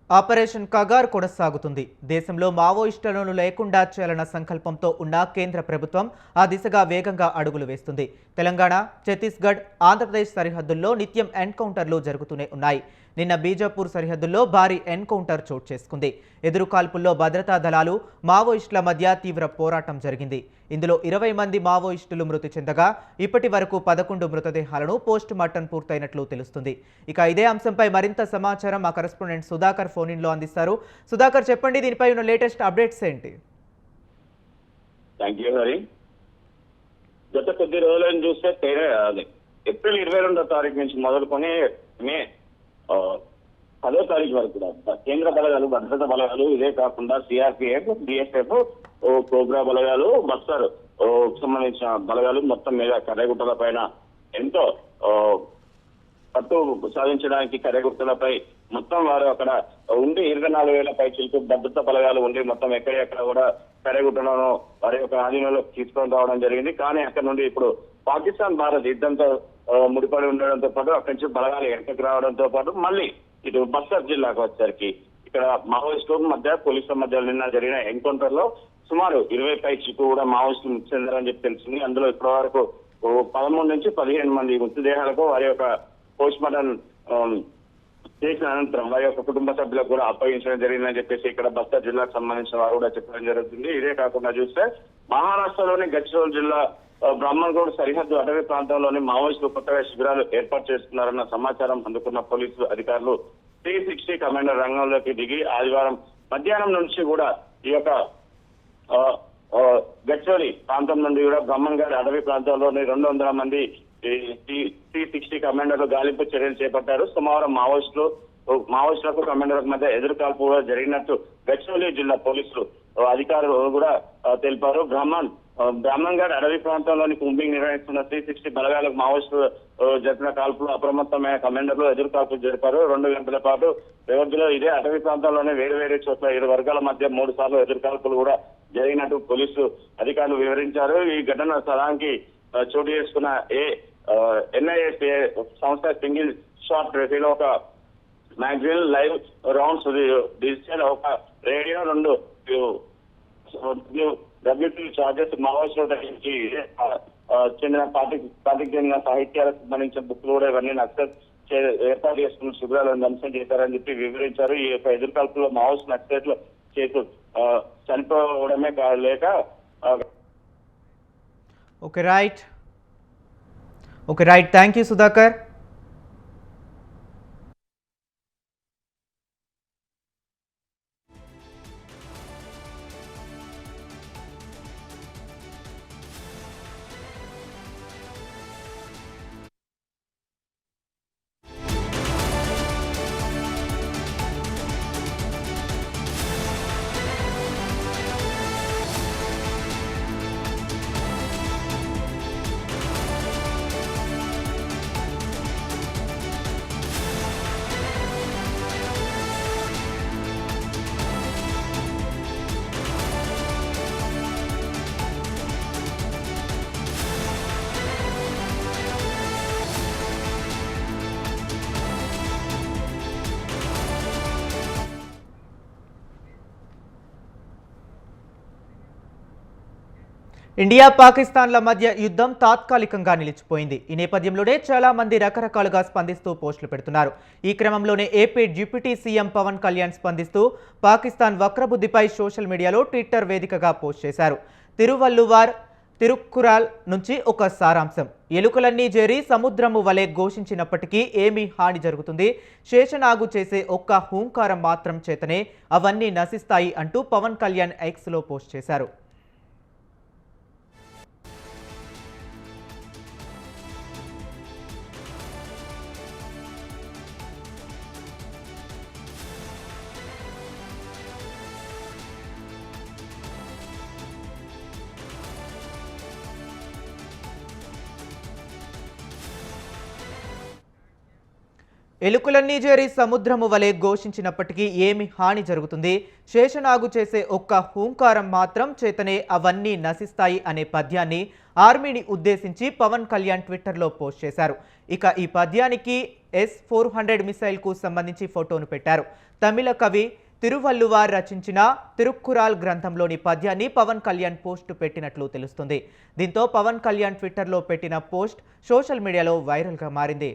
Operation Kagar కొనసాగుతుంది. దేశంలో మావోయిస్టులను లేకుండా చేయాలన్న సంకల్పంతో ఉన్న కేంద్ర ప్రభుత్వం ఆ దిశగా వేగంగా అడుగులు వేస్తుంది. తెలంగాణ, ఛత్తీస్గఢ్, ఆంధ్రప్రదేశ్ సరిహద్దుల్లో నిత్యం ఎన్కౌంటర్లు జరుగుతూనే ఉన్నాయి. నిన్న బీజాపూర్ సరిహద్దుల్లో భారీ ఎన్కౌంటర్ చోటు చేసుకుంది. ఎదురు కాల్పుల్లో భద్రతా దళాలు, మావోయిస్టుల మధ్య తీవ్ర పోరాటం జరిగింది. ఇందులో 20 మంది మావోయిస్టులు మృతి చెందగా ఇప్పటి వరకు 11 మృతదేహాలను పోస్ట్ మార్టం పూర్తయినట్లు తెలుస్తుంది. ఇక ఇదే అంశంపై మరింత సమాచారం మా కరెస్పాండెంట్ సుధాకర్ ఫోన్ ఇన్ లో అందిస్తారు. సుధాకర్, చెప్పండి, దీనిపై ఉన్న లేటెస్ట్ అప్డేట్స్ ఏంటి? గత కొద్ది రోజులను చూస్తే ఏప్రిల్ 22వ తారీఖు నుంచి మొదలుకొని మే 10వ తారీఖు వరకు కూడా కేంద్ర బలగాలు, భద్రతా బలగాలు, ఇదే కాకుండా సిఆర్పిఎఫ్, బిఎస్ఎఫ్, కోబ్రా బలగాలు, బస్తర్ సంబంధించిన బలగాలు మొత్తం మీద కర్రెగుట్టల పైన ఎంతో పట్టు సాధించడానికి కర్రెగుట్టలపై మొత్తం వారు అక్కడ ఉండి 24,000 పైచిలకు భద్రతా బలగాలు ఉండి మొత్తం ఎక్కడెక్కడ కూడా కర్రెగుట్టలను వారి యొక్క ఆధీనంలోకి తీసుకొని రావడం జరిగింది. కానీ అక్కడ నుండి ఇప్పుడు పాకిస్తాన్ భారత్ యుద్ధంతో ముడిపడి ఉండడంతో పాటు అక్కడి నుంచి బలగాలు వెనకకు రావడంతో పాటు మళ్ళీ ఇటు బస్తర్ జిల్లాకు వచ్చేసరికి ఇక్కడ మావోయిస్టుల మధ్య పోలీసుల మధ్య నిన్న జరిగిన ఎన్కౌంటర్ లో సుమారు 20 పైచిలకు కూడా మావోయిస్టులు మృతి చెందారని చెప్పి తెలిసింది. అందులో ఇప్పటి వరకు 13 నుంచి 15 మంది మృతదేహాలకు వారి యొక్క పోస్ట్ మార్టం చేసిన అనంతరం వారి యొక్క కుటుంబ సభ్యులకు కూడా అప్పగించడం జరిగిందని చెప్పేసి ఇక్కడ బస్తర్ జిల్లాకు సంబంధించిన వారు కూడా చెప్పడం జరుగుతుంది. ఇదే కాకుండా చూస్తే మహారాష్ట్రలోని గడ్చిరోలి జిల్లా బ్రాహ్మణగౌడ్ సరిహద్దు అటవీ ప్రాంతంలోని మావోయిస్టులు కొత్తగా శిబిరాలు ఏర్పాటు చేస్తున్నారన్న సమాచారం అందుకున్న పోలీసు అధికారులు 360 కమాండర్ రంగంలోకి దిగి ఆదివారం మధ్యాహ్నం నుంచి కూడా ఈ యొక్క గడ్చిరోలి ప్రాంతం నుండి కూడా బ్రాహ్మణగఢ్ అటవీ ప్రాంతంలోని 200 మంది 360 కమాండర్లు గాలింపు చర్యలు చేపట్టారు. సోమవారం మావోయిస్టులకు కమాండర్లకు మధ్య ఎదురు కాల్పు కూడా జరిగినట్టు గడ్చిరోలి జిల్లా పోలీసులు అధికారులు కూడా తెలిపారు. బ్రాహ్మణగఢ్ అడవి ప్రాంతంలోని కుంబింగ్ నిర్వహిస్తున్న 360 బలగాలకు మావోయిస్టులు జరిపిన కాల్పులు అప్రమత్తమైన కమాండర్లు ఎదురు కాల్పులు జరిపారు. 2 గంటల పాటు వ్యవధిలో ఇదే అటవీ ప్రాంతంలోనే వేరు చోట్ల 7 వర్గాల మధ్య 3 సార్లు ఎదురు కాల్పులు కూడా జరిగినట్టు పోలీసు అధికారులు వివరించారు. ఈ ఘటన స్థలానికి చోటు చేసుకున్న ఎన్ఐఏ సంస్థ సింగిల్ షాట్ రేఫీలో ఒక మ్యాగజైన్, లైవ్ రౌండ్స్, డిజిటల్, ఒక రేడియో, 2 WT చార్జెస్, మావోయిస్టులకి చెందిన పార్టీకి చెందిన సాహిత్యాలకు సంబంధించిన బుక్లు కూడా ఇవన్నీ నక్సల్ ఏర్పాటు చేసుకున్న శిబిరాలను ధ్వంసం చేశారని చెప్పి వివరించారు. ఈ యొక్క ఎదురుకాల్పులో మావోయిస్ట్ నక్సలైట్లు చేతులు చనిపోవడమే లేక okay right thank you Sudhakar. India పాకిస్తాన్ల మధ్య యుద్ధం తాత్కాలికంగా నిలిచిపోయింది. ఈ నేపథ్యంలోనే చాలా మంది రకరకాలుగా స్పందిస్తూ పోస్టులు పెడుతున్నారు. ఈ క్రమంలోనే AP deputy CM Pawan Kalyan స్పందిస్తూ పాకిస్తాన్ వక్రబుద్ధిపై సోషల్ మీడియాలో ట్విట్టర్ వేదికగా పోస్ట్ చేశారు. తిరుక్కురాల్ నుంచి ఒక సారాంశం: ఎలుకలన్నీ చేరి సముద్రము వలె ఘోషించినప్పటికీ ఏమీ హాని జరుగుతుంది? శేషనాగు చేసే ఒక్క హూంకారం మాత్రం చేతనే అవన్నీ నశిస్తాయి అంటూ పవన్ కళ్యాణ్ ఎక్స్లో పోస్ట్ చేశారు. ఎలుకలన్నీ చేరి సముద్రము వలె ఘోషించినప్పటికీ ఏమి హాని జరుగుతుంది? శేషనాగు చేసే ఒక్క హూంకారం మాత్రం చేతనే అవన్నీ నశిస్తాయి అనే పద్యాన్ని ఆర్మీని ఉద్దేశించి పవన్ కళ్యాణ్ ట్విట్టర్లో పోస్ట్ చేశారు. ఇక ఈ పద్యానికి S-400 మిసైల్కు సంబంధించి ఫోటోను పెట్టారు. తమిళ కవి తిరువల్లువార్ రచించిన తిరుక్కురాల్ గ్రంథంలోని పద్యాన్ని పవన్ కళ్యాణ్ పోస్ట్ పెట్టినట్లు తెలుస్తుంది. దీంతో పవన్ కళ్యాణ్ ట్విట్టర్లో పెట్టిన పోస్ట్ సోషల్ మీడియాలో వైరల్గా మారింది.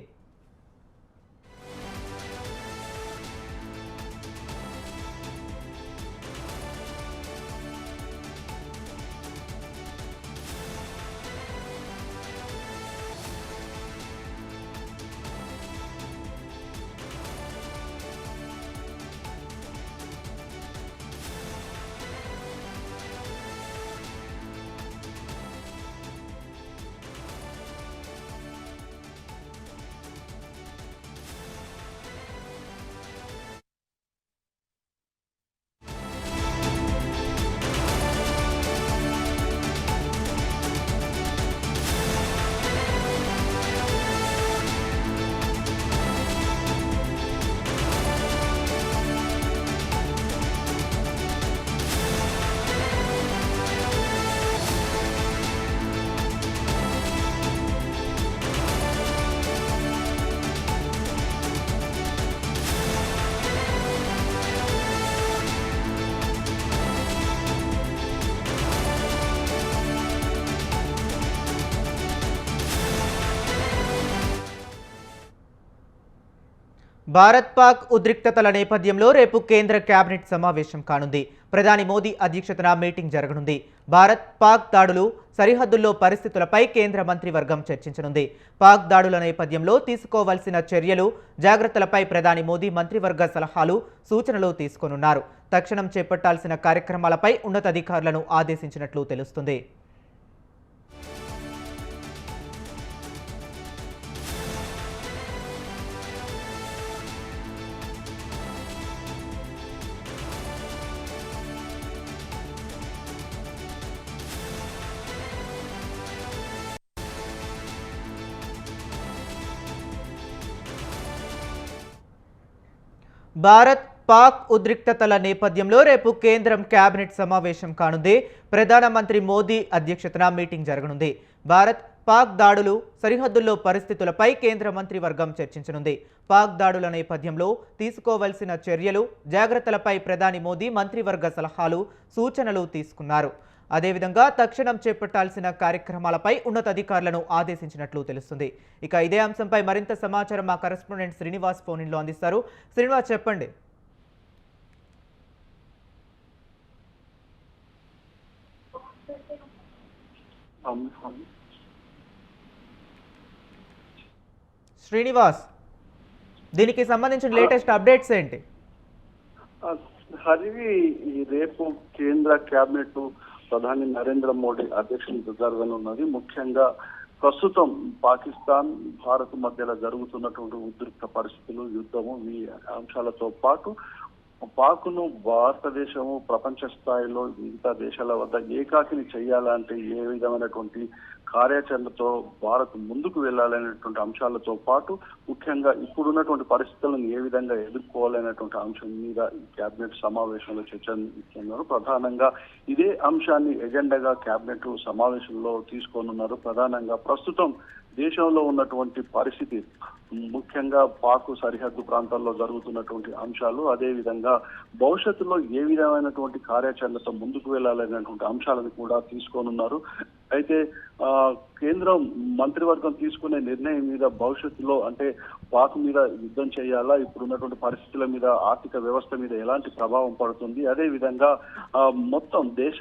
భారత్ పాక్ ఉద్రిక్తతల నేపథ్యంలో రేపు కేంద్ర కేబినెట్ సమావేశం కానుంది. ప్రధాని మోదీ అధ్యక్షతన మీటింగ్ జరగనుంది. భారత్ పాక్ దాడులు, సరిహద్దుల్లో పరిస్థితులపై కేంద్ర మంత్రివర్గం చర్చించనుంది. పాక్ దాడుల నేపథ్యంలో తీసుకోవాల్సిన చర్యలు, జాగ్రత్తలపై ప్రధాని మోదీ మంత్రివర్గ సలహాలు, సూచనలు తీసుకోనున్నారు. తక్షణం చేపట్టాల్సిన కార్యక్రమాలపై ఉన్నతాధికారులను ఆదేశించినట్లు తెలుస్తుంది. భారత్ పాక్ ఉద్రిక్తతల నేపథ్యంలో రేపు కేంద్రం కేబినెట్ సమావేశం కానుంది. ప్రధానమంత్రి మోదీ అధ్యక్షతన మీటింగ్ జరగనుంది. భారత్ పాక్ దాడులు, సరిహద్దుల్లో పరిస్థితులపై కేంద్ర మంత్రివర్గం చర్చించనుంది. పాక్ దాడుల నేపథ్యంలో తీసుకోవాల్సిన చర్యలు, జాగ్రత్తలపై ప్రధాని మోదీ మంత్రివర్గ సలహాలు, సూచనలు తీసుకున్నారు. అదేవిధంగా తక్షణం చేపట్టాల్సిన కార్యక్రమాలపై ఉన్నతాధికారులను ఆదేశించినట్లు తెలుస్తుంది. ఇక ఇదే అంశంపై మరింత సమాచారం మా కరెస్పాండెంట్ శ్రీనివాస్ ఫోన్ ఇన్లో అందిస్తారు. శ్రీనివాస్, చెప్పండి. శ్రీనివాస్, దీనికి సంబంధించిన లేటెస్ట్ అప్డేట్స్ ఏంటి? హరివి రేపు కేంద్ర కేబినెట్ ప్రధాని నరేంద్ర మోడీ అధ్యక్షతన జరగనున్నది. ముఖ్యంగా ప్రస్తుతం పాకిస్తాన్, భారత్ మధ్యలో జరుగుతున్నటువంటి ఉద్రిక్త పరిస్థితులు, యుద్ధము, ఈ అంశాలతో పాటు పాకును భారతదేశము ప్రపంచ స్థాయిలో మిగతా దేశాల వద్ద ఏకాకిని చేయాలంటే ఏ విధమైనటువంటి కార్యాచరణతో భారత్ ముందుకు వెళ్లాలనేటువంటి అంశాలతో పాటు ముఖ్యంగా ఇప్పుడున్నటువంటి పరిస్థితులను ఏ విధంగా ఎదుర్కోవాలనేటువంటి అంశం మీద ఈ కేబినెట్ సమావేశంలో చర్చించారు. ప్రధానంగా ఇదే అంశాన్ని ఎజెండాగా కేబినెట్ సమావేశంలో తీసుకోనున్నారు. ప్రధానంగా ప్రస్తుతం దేశంలో ఉన్నటువంటి పరిస్థితి, ముఖ్యంగా పాకు సరిహద్దు ప్రాంతాల్లో జరుగుతున్నటువంటి అంశాలు, అదే విధంగా భవిష్యత్తులో ఏ విధమైనటువంటి కార్యాచరణతో ముందుకు వెళ్లాలనేటువంటి అంశాలను కూడా తీసుకోనున్నారు. అయితే కేంద్రం మంత్రివర్గం తీసుకునే నిర్ణయం మీద భవిష్యత్తులో అంటే పాక్ మీద యుద్ధం చేయాలా, ఇప్పుడున్నటువంటి పరిస్థితుల మీద, ఆర్థిక వ్యవస్థ మీద ఎలాంటి ప్రభావం పడుతుంది, అదే విధంగా మొత్తం దేశ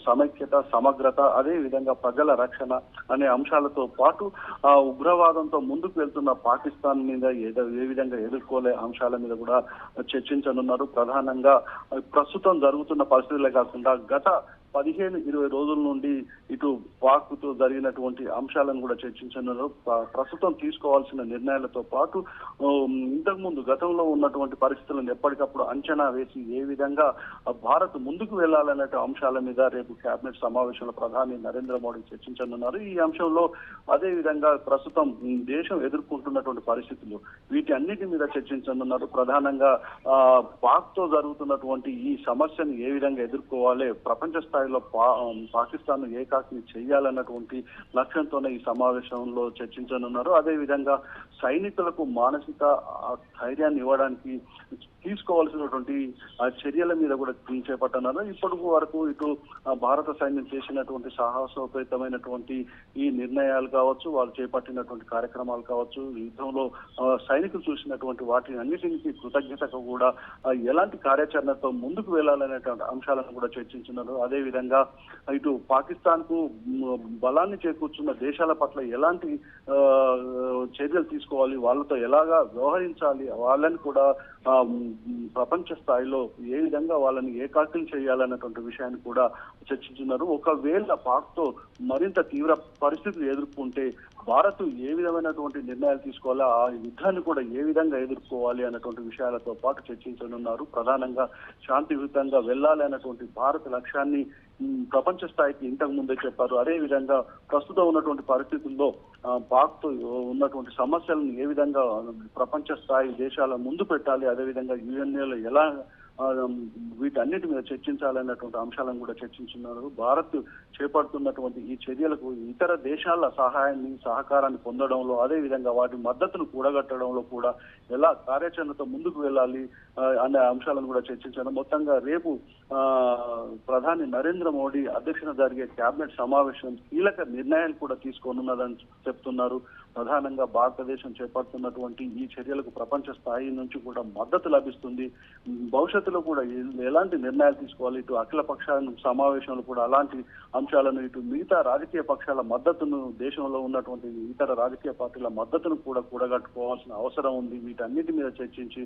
సమైక్యత, సమగ్రత, అదే విధంగా ప్రజల రక్షణ అనే అంశాలతో పాటు ఉగ్రవాదంతో ముందుకు వెళ్తున్న పాకిస్తాన్ మీద ఏ విధంగా ఎదుర్కోలే అంశాల మీద కూడా చర్చించనున్నారు. ప్రధానంగా ప్రస్తుతం జరుగుతున్న పరిస్థితులే కాకుండా గత 15-20 రోజుల నుండి ఇటు పాక్ తో జరిగినటువంటి అంశాలను కూడా చర్చించనున్నారు. ప్రస్తుతం తీసుకోవాల్సిన నిర్ణయాలతో పాటు ఇంతకు ముందు గతంలో ఉన్నటువంటి పరిస్థితులను ఎప్పటికప్పుడు అంచనా వేసి ఏ విధంగా భారత్ ముందుకు వెళ్లాలనే అంశాల మీద రేపు కేబినెట్ సమావేశంలో ప్రధాని నరేంద్ర మోడీ చర్చించనున్నారు. ఈ అంశంలో అదే విధంగా ప్రస్తుతం దేశం ఎదుర్కొంటున్నటువంటి పరిస్థితులు, వీటి అన్నిటి మీద చర్చించనున్నారు. ప్రధానంగా పాక్ తో జరుగుతున్నటువంటి ఈ సమస్యను ఏ విధంగా ఎదుర్కోవాలి, ప్రపంచ స్థాయిలో స్థాయిలో పాకిస్తాన్ ఏకాకిని చేయాలన్నటువంటి లక్ష్యంతోనే ఈ సమావేశంలో చర్చించనున్నారు. అదేవిధంగా సైనికులకు మానసిక ధైర్యాన్ని ఇవ్వడానికి తీసుకోవాల్సినటువంటి చర్యల మీద కూడా చేపట్టనున్నారు. ఇప్పటి వరకు ఇటు భారత సైన్యం చేసినటువంటి సాహసోపేతమైనటువంటి ఈ నిర్ణయాలు కావచ్చు, వాళ్ళు చేపట్టినటువంటి కార్యక్రమాలు కావచ్చు, యుద్ధంలో సైనికులు చూసినటువంటి వాటిని అన్నిటికీ కృతజ్ఞతగా కూడా ఎలాంటి కార్యాచరణతో ముందుకు వెళ్లాలనేటువంటి అంశాలను కూడా చర్చించున్నారు. అదేవిధంగా ఇటు పాకిస్తాన్ కు బలాన్ని చేకూర్చున్న దేశాల పట్ల ఎలాంటి చర్యలు తీసుకోవాలి, వాళ్ళతో ఎలాగా వ్యవహరించాలి, వాళ్ళని కూడా ప్రపంచ స్థాయిలో ఏ విధంగా వాళ్ళని ఏకాకిలు చేయాలన్నటువంటి విషయాన్ని కూడా చర్చించున్నారు. ఒకవేళ పాక్ తో మరింత తీవ్ర పరిస్థితులు ఎదుర్కొంటే భారత్ ఏ విధమైనటువంటి నిర్ణయాలు తీసుకోవాలి, ఆ యుద్ధాన్ని కూడా ఏ విధంగా ఎదుర్కోవాలి అన్నటువంటి విషయాలతో పాటు చర్చించనున్నారు. ప్రధానంగా శాంతియుతంగా వెళ్ళాలి అన్నటువంటి భారత లక్ష్యాన్ని ప్రపంచ స్థాయికి ఇంతకు ముందే చెప్పారు. అదే విధంగా ప్రస్తుతం ఉన్నటువంటి పరిస్థితుల్లో పాక్ తో ఉన్నటువంటి సమస్యలను ఏ విధంగా ప్రపంచ స్థాయి దేశాల ముందు పెట్టాలి, అదేవిధంగా యుఎన్ఏలో ఎలా వీటన్నిటి మీద చర్చించాలన్నటువంటి అంశాలను కూడా చర్చించున్నారు. భారత్ చేపడుతున్నటువంటి ఈ చర్యలకు ఇతర దేశాల సహాయాన్ని సహకారాన్ని పొందడంలో, అదే విధంగా వాటి మద్దతును కూడగట్టడంలో కూడా ఎలా కార్యాచరణతో ముందుకు వెళ్ళాలి అనే అంశాలను కూడా చర్చించారు. మొత్తంగా రేపు ప్రధాని నరేంద్ర మోడీ అధ్యక్షతన జరిగే కేబినెట్ సమావేశం కీలక నిర్ణయాలు కూడా తీసుకోనున్నదని చెప్తున్నారు. ప్రధానంగా భారతదేశం చేపడుతున్నటువంటి ఈ చర్యలకు ప్రపంచ స్థాయి నుంచి కూడా మద్దతు లభిస్తుంది. భవిష్యత్తులో కూడా ఎలాంటి నిర్ణయాలు తీసుకోవాలి, ఇటు అఖిల పక్షాల సమావేశంలో కూడా అలాంటి అంశాలను, ఇటు మిగతా రాజకీయ పక్షాల మద్దతును, దేశంలో ఉన్నటువంటి ఇతర రాజకీయ పార్టీల మద్దతును కూడా కూడగట్టుకోవాల్సిన అవసరం ఉంది. వీటన్నిటి మీద చర్చించి